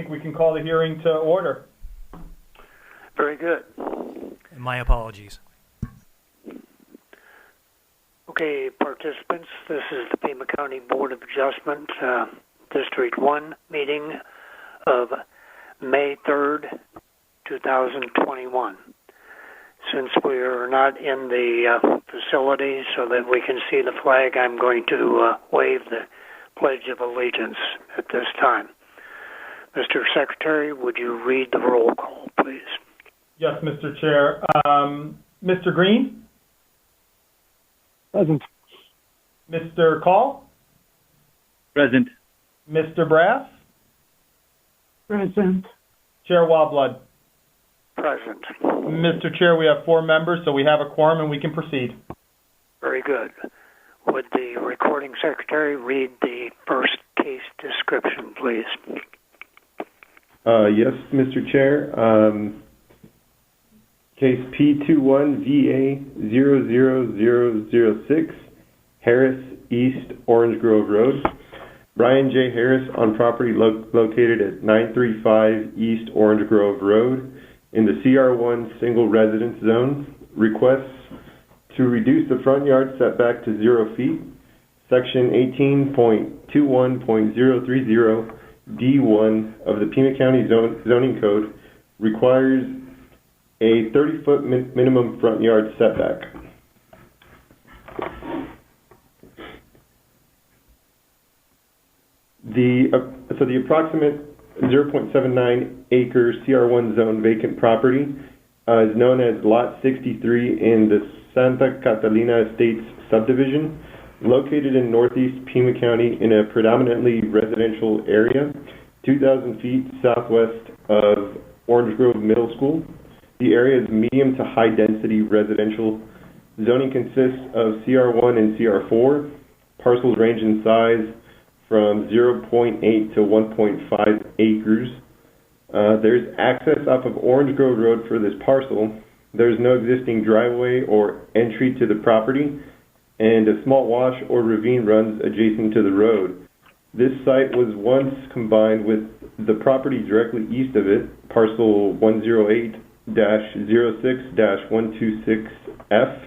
think we can call the hearing to order. Very good. My apologies. Okay, participants, this is the Pima County Board of Adjustment, District 1 meeting of May 3rd, 2021. Since we are not in the facility so that we can see the flag, I'm going to wave the Pledge of Allegiance at this time. Mr. Secretary, would you read the roll call, please? Yes, Mr. Chair. Mr. Green? Present. Mr. Call? Present. Mr. Brass? Present. Chair Wildblood? Present. Mr. Chair, we have 4 members, so we have a quorum and we can proceed. Very good. Would the recording secretary read the first case description, please? Yes, Mr. Chair. Case P21VA00006, Harris East Orange Grove Road. Brian J. Harris on property located at 935 East Orange Grove Road in the CR1 Single Residence Zone requests to reduce the front yard setback to 0 feet. Section 18.21.030 D1 of the Pima County Zoning Code requires a 30-foot minimum front yard setback. So the approximate 0.79 acre CR1 zone vacant property is known as Lot 63 in the Santa Catalina Estates subdivision, located in northeast Pima County in a predominantly residential area, 2,000 feet southwest of Orange Grove Middle School. The area is medium to high density residential. Zoning consists of CR1 and CR4. Parcels range in size from 0.8 to 1.5 acres. There's access off of Orange Grove Road for this parcel. There's no existing driveway or entry to the property, and a small wash or ravine runs adjacent to the road. This site was once combined with the property directly east of it, parcel 108-06-126F.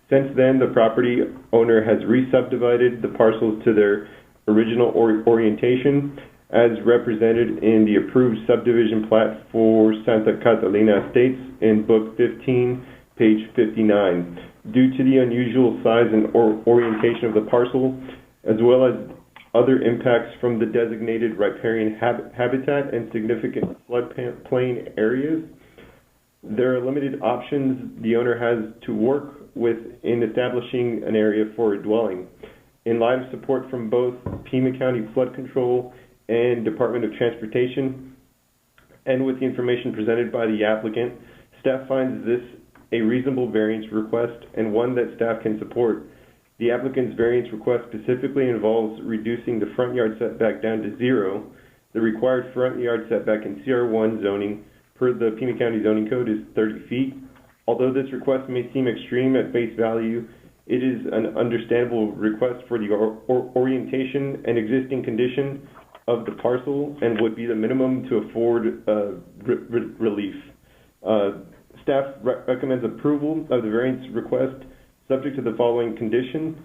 Since then, the property owner has re-subdivided the parcels to their original orientation as represented in the approved subdivision plat for Santa Catalina Estates in Book 15, page 59. Due to the unusual size and orientation of the parcel, as well as other impacts from the designated riparian habitat and significant floodplain areas, there are limited options the owner has to work with in establishing an area for a dwelling. In light of support from both Pima County Flood Control and Department of Transportation, and with the information presented by the applicant, staff finds this a reasonable variance request and one that staff can support. The applicant's variance request specifically involves reducing the front yard setback down to 0. The required front yard setback in CR1 zoning per the Pima County Zoning Code is 30 feet. Although this request may seem extreme at face value, it is an understandable request for the orientation and existing condition of the parcel and would be the minimum to afford relief. Staff recommends approval of the variance request subject to the following condition.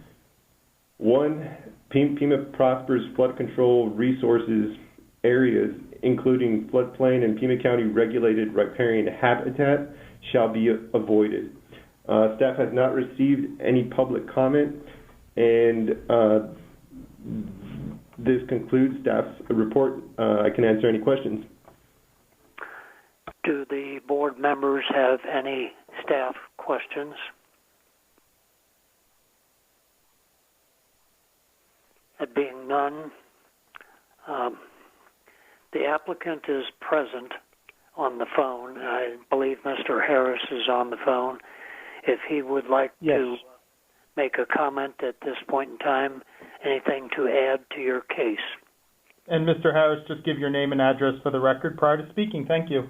1, Pima prospers flood control resources areas, including floodplain and Pima County regulated riparian habitat, shall be avoided. Staff has not received any public comment, and this concludes staff's report. I can answer any questions. Do the board members have any staff questions? That being none, the applicant is present on the phone. I believe Mr. Harris is on the phone. If he would like to make a comment at this point in time, anything to add to your case? And Mr. Harris, just give your name and address for the record prior to speaking. Thank you.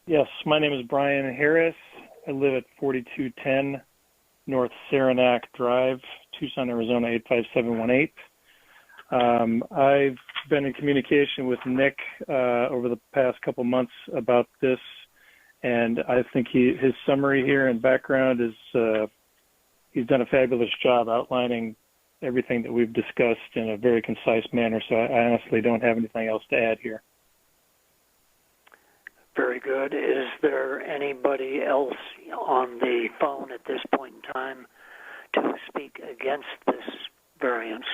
Yes, my name is Brian Harris. I live at 4210 North Saranac Drive, Tucson, Arizona 85718. I've been in communication with Nick over the past couple months about this, and I think his summary here and background is he's done a fabulous job outlining everything that we've discussed in a very concise manner, so I honestly don't have anything else to add here. Very good. Is there anybody else on the phone at this point in time to speak against this variance?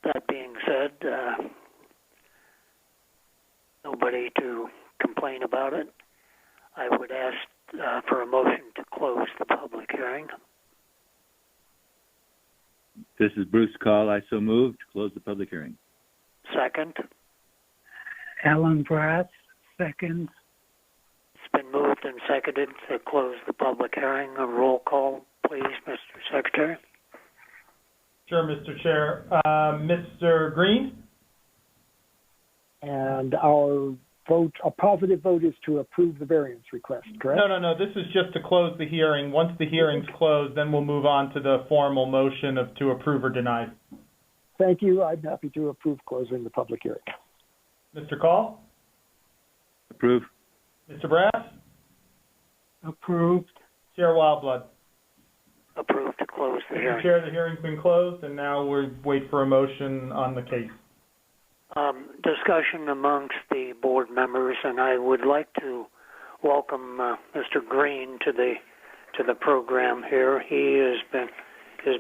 That being said, nobody to complain about it. I would ask for a motion to close the public hearing. This is Bruce Call. I so moved. Close the public hearing. Second. Alan Brass, second. It's been moved and seconded to close the public hearing. A roll call, please, Mr. Secretary. Sure, Mr. Chair. Mr. Green? And our vote, a positive vote, is to approve the variance request, correct? No. This is just to close the hearing. Once the hearing's closed, then we'll move on to the formal motion to approve or deny. Thank you. I'm happy to approve closing the public hearing. Mr. Call? Approve. Mr. Brass? Approved. Chair Wildblood? Approved to close the Mr. hearing. Chair, the hearing's been closed, and now we wait for a motion on the case. Discussion amongst the board members, and I would like to welcome Mr. Green to the program here. He is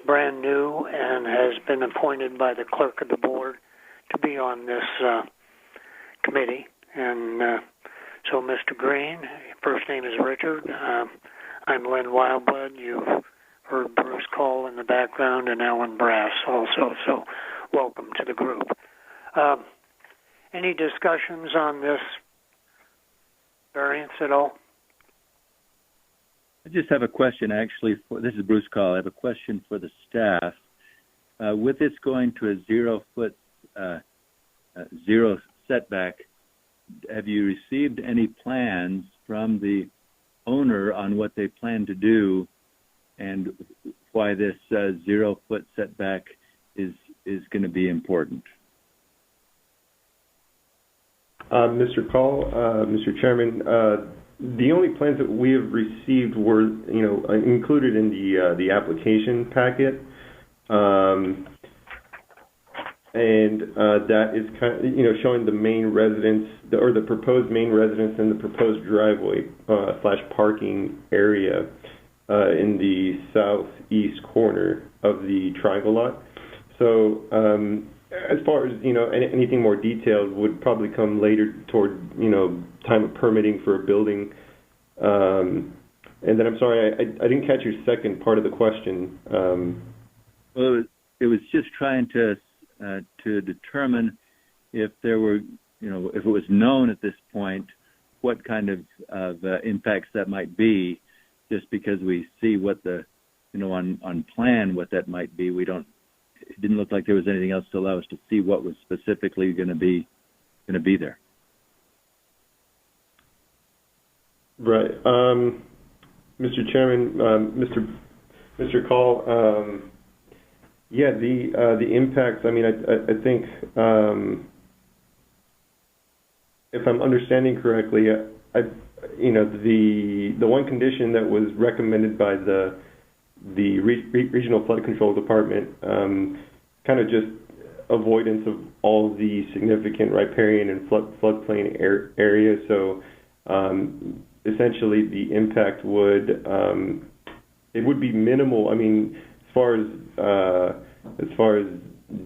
brand new and has been appointed by the clerk of the board to be on this committee. And so, Mr. Green, first name is Richard. I'm Len Wildblood. You've heard Bruce Call in the background and Alan Brass also. So, welcome to the group. Any discussions on this variance at all? I just have a question, actually. This is Bruce Call. I have a question for the staff. With this going to a 0 foot, zero setback, have you received any plans from the owner on what they plan to do and why this 0 foot setback is going to be important? Mr. Call, Mr. Chairman, the only plans that we have received were, included in the application packet, and that is kind of, showing the main residence or the proposed main residence and the proposed driveway / parking area in the southeast corner of the triangle lot. So, as far as, anything more detailed would probably come later toward, time of permitting for a building. And then I'm sorry, I didn't catch your second part of the question. Well, it was just trying to determine if there were, if it was known at this point what kind of impacts that might be, just because we see what the, on plan what that might be. It didn't look like there was anything else to allow us to see what was specifically going to be there. Right, Mr. Chairman, Mr. Call. Yeah, the impacts. I mean, I think if I'm understanding correctly, the one condition that was recommended by the Regional Flood Control Department, kind of just avoidance of all the significant riparian and floodplain areas. So essentially, the impact would be minimal. I mean, as far as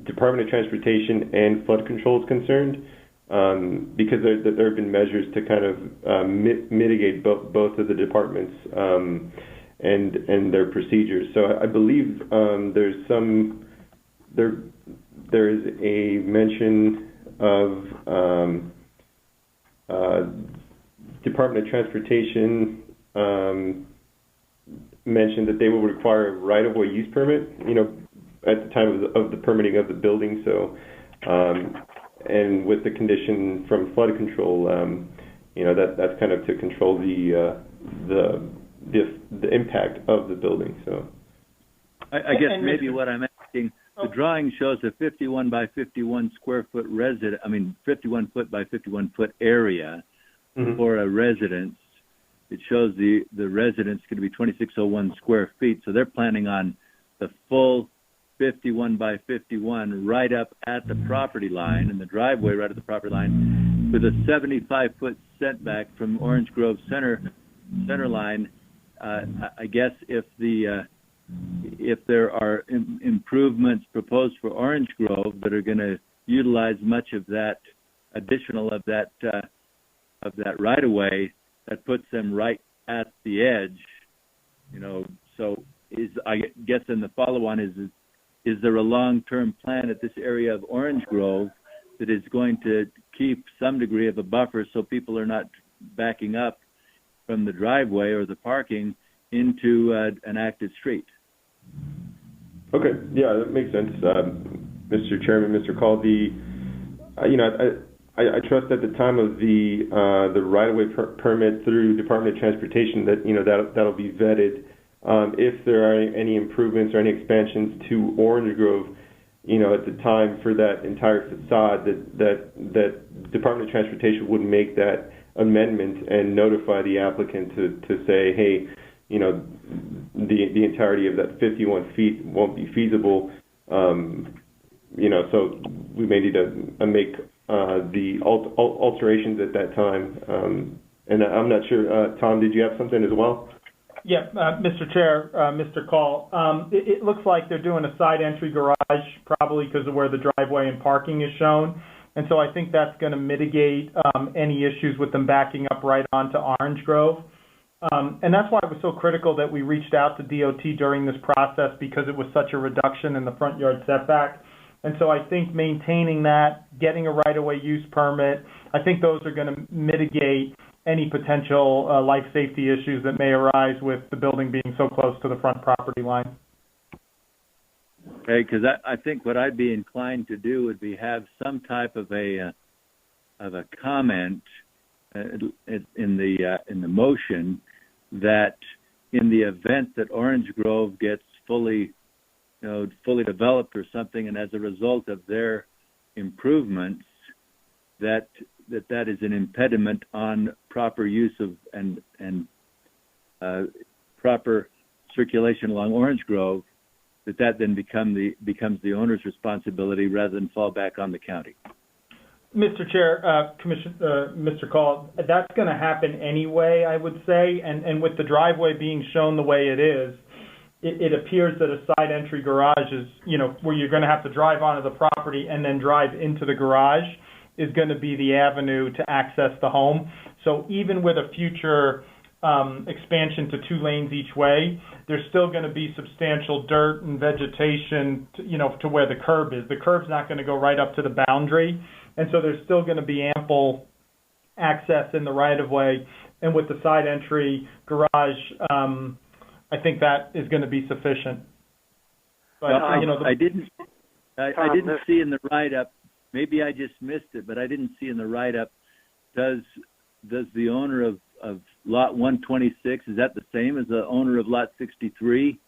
Department of Transportation and flood control is concerned, because there have been measures to kind of mitigate both of the departments. And their procedures. So I believe there is a mention of Department of Transportation mentioned that they will require a right-of-way use permit, at the time of the permitting of the building. So, and with the condition from flood control, that's kind of to control the impact of the building. So I guess maybe what I'm asking, the drawing shows a 51 by 51 square foot 51 foot by 51 foot area for a residence. It shows the residence going to be 2601 square feet. So they're planning on the full 51 by 51 right up at the property line, and the driveway right at the property line, with a 75-foot setback from Orange Grove center line. I guess if there are improvements proposed for Orange Grove that are going to utilize much of that additional of that right of way, that puts them right at the edge. So I guess in the follow-on is there a long-term plan at this area of Orange Grove that is going to keep some degree of a buffer so people are not backing up from the driveway or the parking into an active street? Okay, yeah, that makes sense, Mr. Chairman, Mr. Call. I trust at the time of the right-of-way permit through Department of Transportation that that'll be vetted. If there are any improvements or any expansions to Orange Grove, at the time for that entire facade, that Department of Transportation would make that amendment and notify the applicant to say, hey, the entirety of that 51 feet won't be feasible. So we may need to make the alterations at that time. And I'm not sure, Tom, did you have something as well? Yeah, Mr. Chair, Mr. Call, it looks like they're doing a side entry garage, probably because of where the driveway and parking is shown. And so I think that's going to mitigate any issues with them backing up right onto Orange Grove. And that's why it was so critical that we reached out to DOT during this process, because it was such a reduction in the front yard setback. And so I think maintaining that, getting a right-of-way use permit, I think those are going to mitigate any potential life safety issues that may arise with the building being so close to the front property line. Okay, because I think what I'd be inclined to do would be have some type of a comment in the motion that in the event that Orange Grove gets fully developed or something, and as a result of their improvements, that is an impediment on proper use of and proper circulation along Orange Grove, that then becomes the owner's responsibility rather than fall back on the county. Mr. Chair, Mr. Call, that's going to happen anyway, I would say, and with the driveway being shown the way it is, it appears that a side entry garage is, where you're going to have to drive onto the property and then drive into the garage, is going to be the avenue to access the home. So even with a future expansion to 2 lanes each way, there's still going to be substantial dirt and vegetation, to where the curb is. The curb's not going to go right up to the boundary, and so there's still going to be ample access in the right-of-way. And with the side entry garage, I think that is going to be sufficient. But I didn't see in the write-up. Maybe I just missed it, but I didn't see in the write-up. Does the owner of lot 126, is that the same as the owner of lot 63?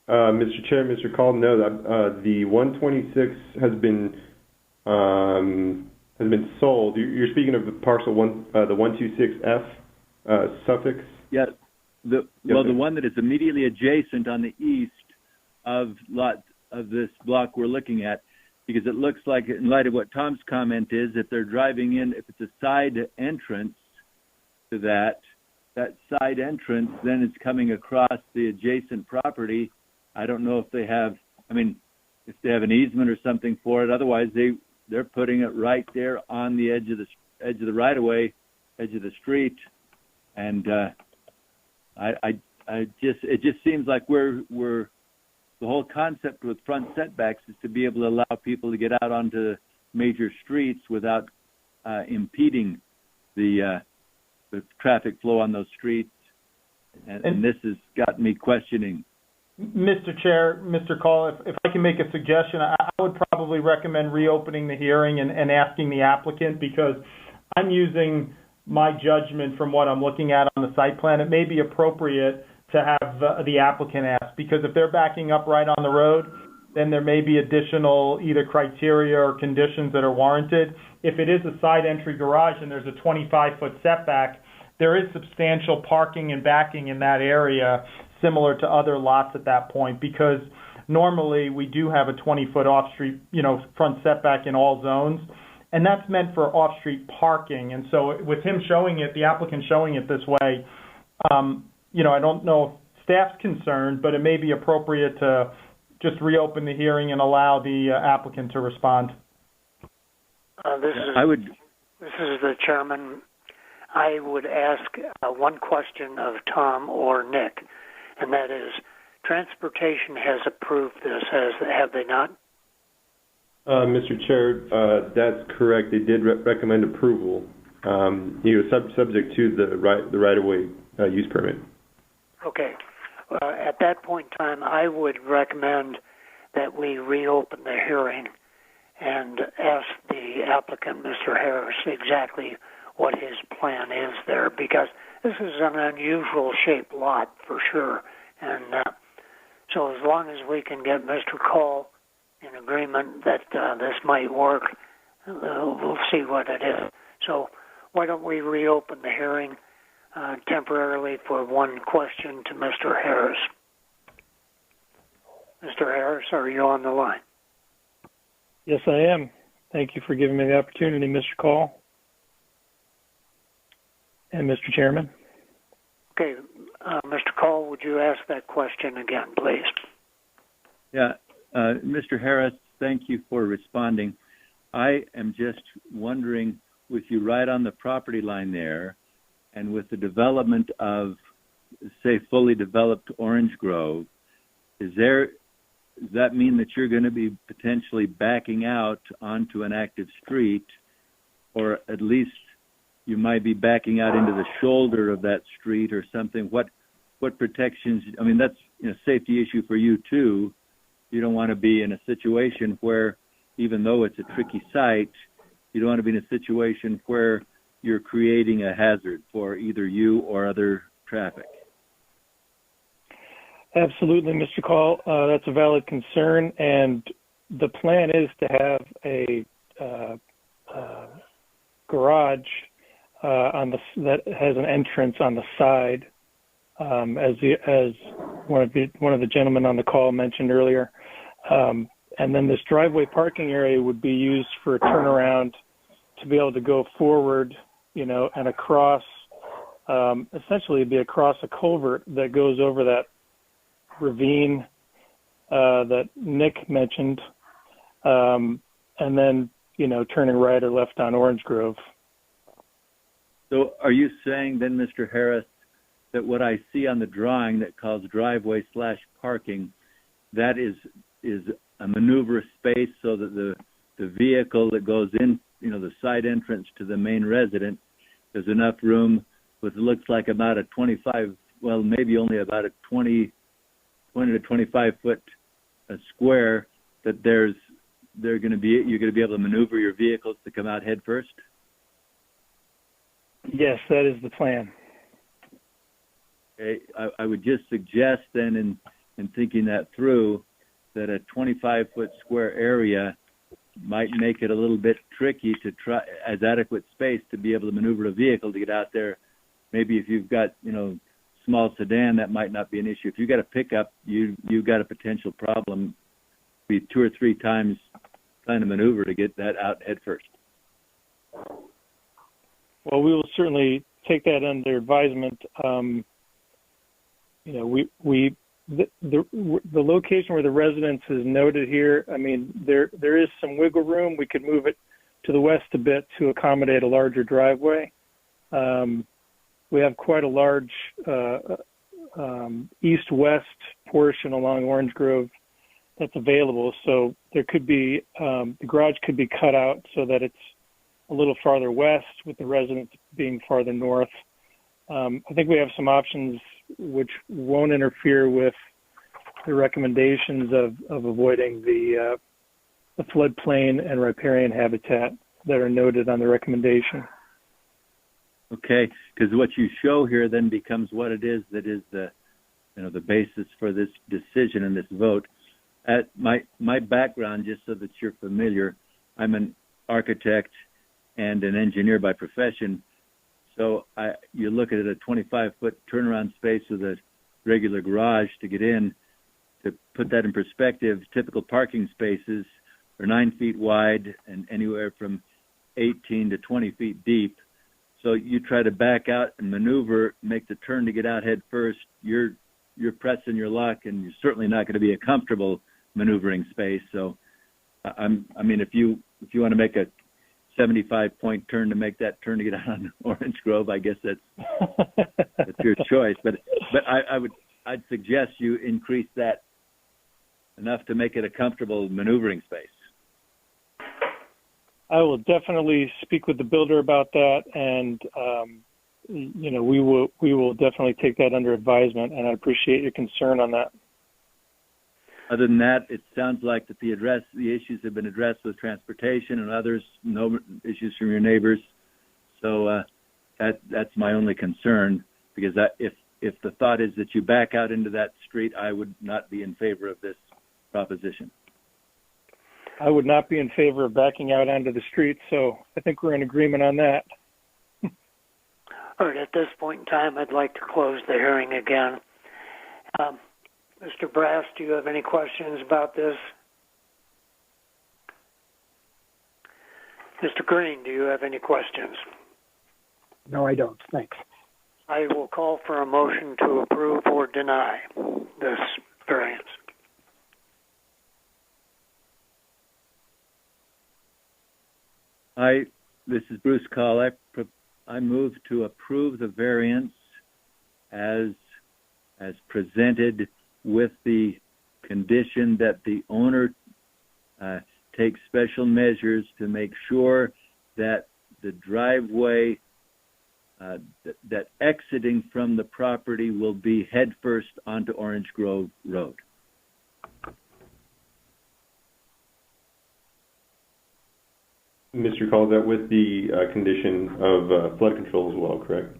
Mr. Chair, Mr. Call, no. The 126 has been sold. You're speaking of the parcel the 126F suffix. Yes. The one that is immediately adjacent on the east of this block we're looking at, because it looks like, in light of what Tom's comment is, if they're driving in, if it's a side entrance to that side entrance, then it's coming across the adjacent property. I don't know if they have, if they have an easement or something for it. Otherwise, they're putting it right there on the edge of the right of way, edge of the street, and it just seems like the whole concept with front setbacks is to be able to allow people to get out onto major streets without impeding the traffic flow on those streets, and this has got me questioning. Mr. Chair, Mr. Call, if I can make a suggestion, I would probably recommend reopening the hearing and asking the applicant, because I'm using my judgment from what I'm looking at on the site plan. It may be appropriate to have the applicant ask, because if they're backing up right on the road, then there may be additional either criteria or conditions that are warranted. If it is a side entry garage and there's a 25-foot setback, there is substantial parking and backing in that area similar to other lots at that point, because normally we do have a 20-foot off-street, front setback in all zones, and that's meant for off-street parking. And so with him showing it, the applicant showing it this way, I don't know if staff's concerned, but it may be appropriate to just reopen the hearing and allow the applicant to respond. This is the chairman. I would ask one question of Tom or Nick, and that is, transportation has approved this, have they not? Mr. Chair, that's correct. They did recommend approval. Subject to the right-of-way use permit. Okay. At that point in time, I would recommend that we reopen the hearing and ask the applicant, Mr. Harris, exactly what his plan is there, because this is an unusual shaped lot for sure. And so as long as we can get Mr. Cole in agreement that this might work, we'll see what it is. So why don't we reopen the hearing temporarily for one question to Mr. Harris. Mr. Harris, are you on the line? Yes, I am. Thank you for giving me the opportunity, Mr. Call and Mr. Chairman. Okay, Mr. Cole, would you ask that question again, please? Yeah, Mr. Harris, thank you for responding. I am just wondering, with you right on the property line there, and with the development of, say, fully developed Orange Grove, does that mean that you're going to be potentially backing out onto an active street, or at least you might be backing out into the shoulder of that street or something? What protections? I mean, that's a safety issue for you too. You don't want to be in a situation where, even though it's a tricky site, you don't want to be in a situation where you're creating a hazard for either you or other traffic. Absolutely, Mr. Call. That's a valid concern, and the plan is to have a garage that has an entrance on the side, as one of the gentlemen on the call mentioned earlier, and then this driveway parking area would be used for a turnaround to be able to go forward, and across. Essentially, it'd be across a culvert that goes over that ravine that Nick mentioned, and then turning right or left on Orange Grove. So are you saying then, Mr. Harris, that what I see on the drawing that calls driveway/parking, that is a maneuver space so that the vehicle that goes in, the side entrance to the main residence, there's enough room with, looks like about a 25, well, maybe only about a 20 to 25 foot square, that you're going to be able to maneuver your vehicles to come out head first? Yes, that is the plan. Okay, I would just suggest then, in thinking that through, that a 25 foot square area might make it a little bit tricky to try as adequate space to be able to maneuver a vehicle to get out there. Maybe if you've got, small sedan, that might not be an issue. If you've got a pickup, you've got a potential problem. Be 2 or 3 times trying to maneuver to get that out head first. Well, we will certainly take that under advisement. The location where the residence is noted here, I mean, there is some wiggle room. We could move it to the west a bit to accommodate a larger driveway. We have quite a large east-west portion along Orange Grove that's available. So there could be, the garage could be cut out so that it's a little farther west, with the residence being farther north. I think we have some options which won't interfere with the recommendations of avoiding the floodplain and riparian habitat that are noted on the recommendation. Okay, because what you show here then becomes what it is that is the the basis for this decision and this vote. At my background, just so that you're familiar, I'm an architect and an engineer by profession. So you look at it, a 25-foot turnaround space with a regular garage to get in. To put that in perspective, typical parking spaces are 9 feet wide and anywhere from 18 to 20 feet deep. So you try to back out and maneuver, make the turn to get out head first, you're pressing your luck, and you're certainly not going to be a comfortable maneuvering space. So, if you want to make a 75-point turn to make that turn to get out on Orange Grove, I guess that's your choice. But I'd suggest you increase that enough to make it a comfortable maneuvering space. I will definitely speak with the builder about that, and we will definitely take that under advisement. And I appreciate your concern on that. Other than that, it sounds like that the issues have been addressed with transportation and others. No issues from your neighbors. So that's my only concern, because if the thought is that you back out into that street, I would not be in favor of this proposition. I would not be in favor of backing out onto the street, so I think we're in agreement on that. All right, at this point in time, I'd like to close the hearing again. Mr. Brass, do you have any questions about this? Mr. Green, do you have any questions? No, I don't. Thanks. I will call for a motion to approve or deny this variance. This is Bruce Call. I move to approve the variance as presented, with the condition that the owner take special measures to make sure that the driveway that exiting from the property will be headfirst onto Orange Grove Road. Mr. Call, that with the condition of flood control as well, correct?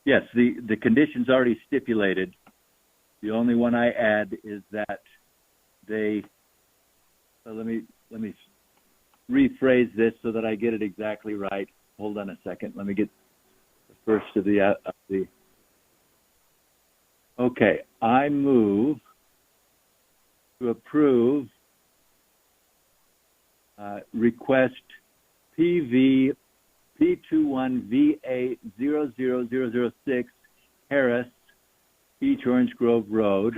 Yes, the condition's already stipulated. The only one I add is that let me rephrase this so that I get it exactly right. Hold on a second. Let me get the first of the okay, I move to approve request PV P21VA 00006 Harris, East Orange Grove Road,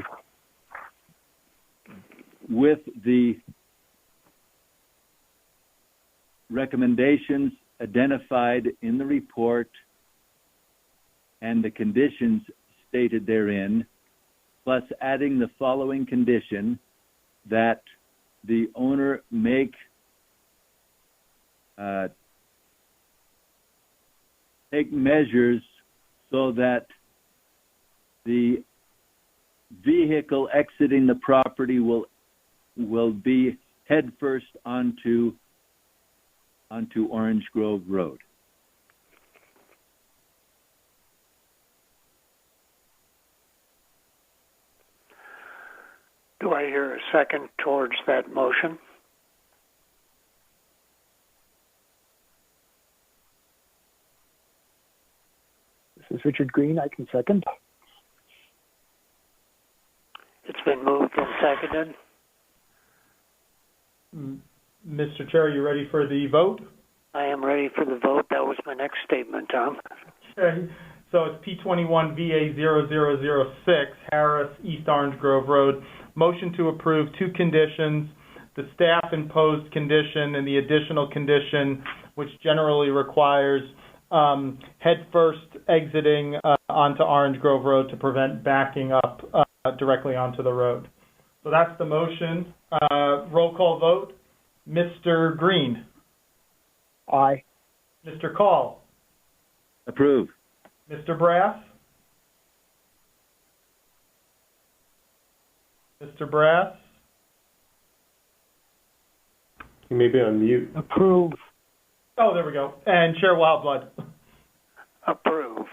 with the recommendations identified in the report and the conditions stated therein, plus adding the following condition, that the owner make take measures so that the vehicle exiting the property will be headfirst onto Orange Grove Road. Do I hear a second towards that motion? This is Richard Green. I can second. It's been moved and seconded. Mr. Chair, are you ready for the vote? I am ready for the vote. That was my next statement, Tom. Okay. So it's P21VA0006, Harris, East Orange Grove Road. Motion to approve two conditions, the staff imposed condition and the additional condition, which generally requires head first exiting onto Orange Grove Road to prevent backing up directly onto the road. So that's the motion. Roll call vote. Mr. Green. Aye. Mr. Call. Approve. Mr. Brass. Mr. Brass. You may be on mute. Approve. Oh, there we go. And Chair Wildblood. Approve.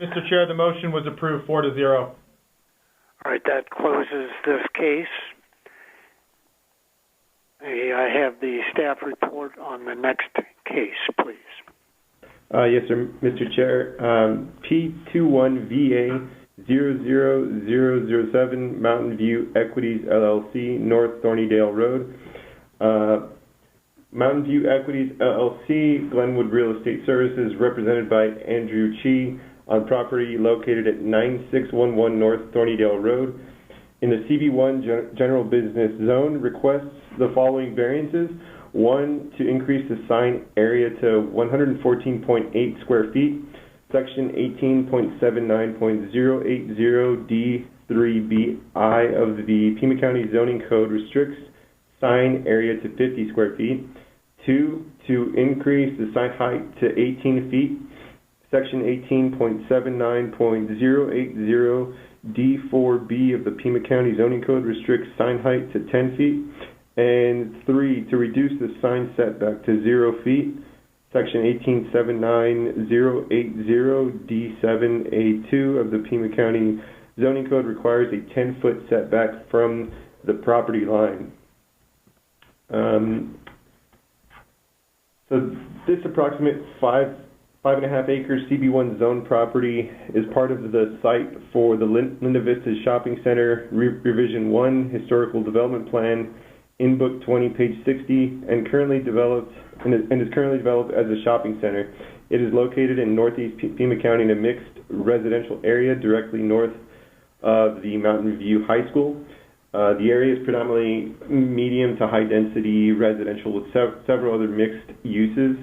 Mr. Chair, the motion was approved 4-0. All right, that closes this case. I have the staff report on the next case, please. Yes, sir, Mr. Chair. P21VA00007 Mountain View Equities LLC, North Thornydale Road. Mountain View Equities LLC, Glenwood Real Estate Services, represented by Andrew Chi, on property located at 9611 North Thornydale Road. In the CB1 General Business Zone, requests the following variances. 1, to increase the sign area to 114.8 square feet. Section 18.79.080D3BI of the Pima County Zoning Code restricts sign area to 50 square feet. 2, to increase the sign height to 18 feet. Section 18.79.080D4B of the Pima County Zoning Code restricts sign height to 10 feet. And 3, to reduce the sign setback to 0 feet. Section 18.79.080D7A2 of the Pima County Zoning Code requires a 10-foot setback from the property line. So this approximate 5.5 acre CB1 zone property is part of the site for the Linda Vista Shopping Center Revision 1 Historical Development Plan in Book 20, page 60, and is currently developed as a shopping center. It is located in northeast Pima County in a mixed residential area directly north of the Mountain View High School. The area is predominantly medium to high density residential with several other mixed uses.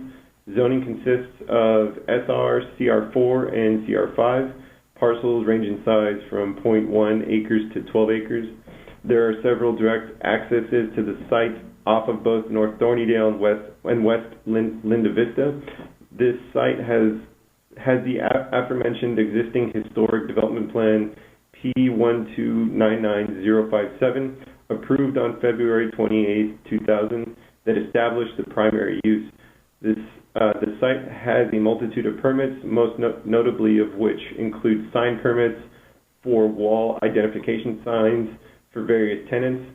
Zoning consists of SR, CR4, and CR5. Parcels range in size from 0.1 acres to 12 acres. There are several direct accesses to the site off of both North Thornydale and West Linda Vista. This site has the aforementioned existing historic development plan P1299057 approved on February 28, 2000 that established the primary use. The site has a multitude of permits, most notably of which include sign permits for wall identification signs for various tenants.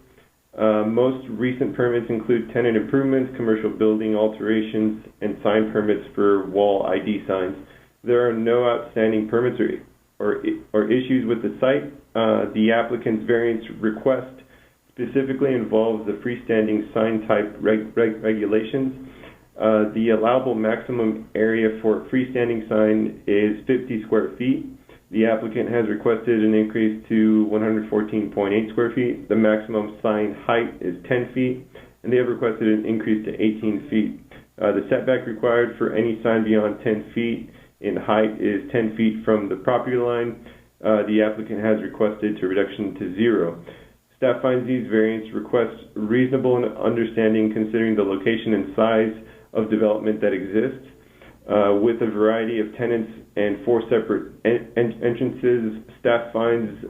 Most recent permits include tenant improvements, commercial building alterations, and sign permits for wall ID signs. There are no outstanding permits or issues with the site. The applicant's variance request specifically involves the freestanding sign type regulations. The allowable maximum area for a freestanding sign is 50 square feet. The applicant has requested an increase to 114.8 square feet. The maximum sign height is 10 feet, and they have requested an increase to 18 feet. The setback required for any sign beyond 10 feet in height is 10 feet from the property line. The applicant has requested a reduction to 0. Staff finds these variance requests reasonable and understanding considering the location and size of development that exists. With a variety of tenants and 4 separate entrances, staff finds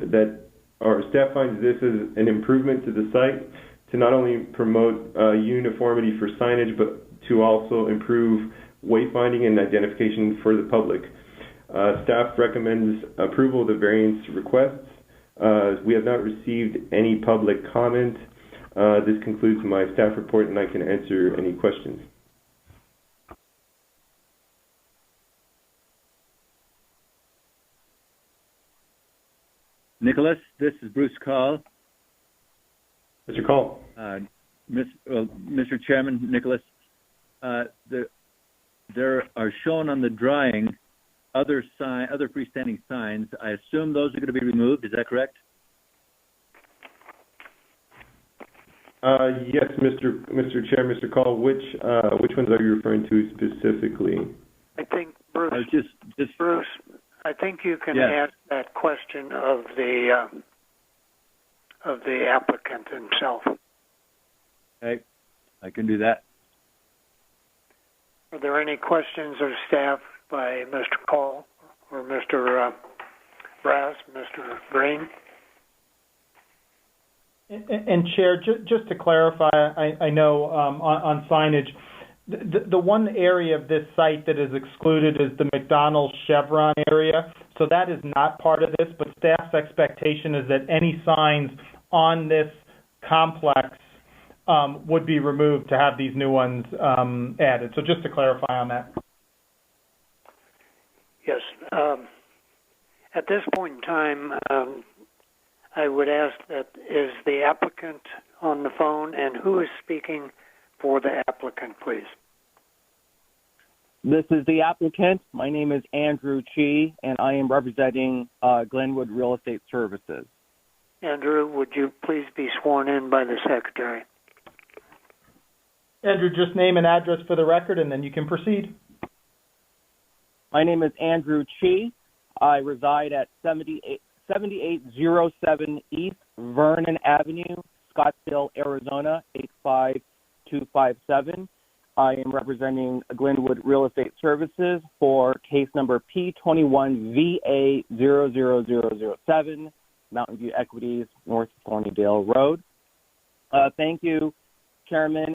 this as an improvement to the site to not only promote uniformity for signage, but to also improve wayfinding and identification for the public. Staff recommends approval of the variance requests. We have not received any public comment. This concludes my staff report, and I can answer any questions. Nicholas, this is Bruce Call. Mr. Call. Mr. Chairman, Nicholas, there are shown on the drawing other freestanding signs. I assume those are going to be removed. Is that correct? Yes, Mr. Chair, Mr. Call. Which ones are you referring to specifically? I think Bruce. Just Bruce. I think you can ask that question of the applicant himself. Okay, I can do that. Are there any questions of staff by Mr. Call or Mr. Brass, Mr. Green? And Chair, just to clarify, I know on signage, the one area of this site that is excluded is the McDonald's Chevron area. So So that is not part of this, but staff's expectation is that any signs on this complex would be removed to have these new ones added. So just to clarify on that. Yes. At this point in time, I would ask that is the applicant on the phone, and who is speaking for the applicant, please? This is the applicant. My name is Andrew Chi, and I am representing Glenwood Real Estate Services. Andrew, would you please be sworn in by the secretary? Andrew, just name and address for the record, and then you can proceed. My name is Andrew Chi. I reside at 7807 East Vernon Avenue, Scottsdale, Arizona, 85257. I am representing Glenwood Real Estate Services for case number P21VA00007, Mountain View Equities, North Thornydale Road. Thank you, Chairman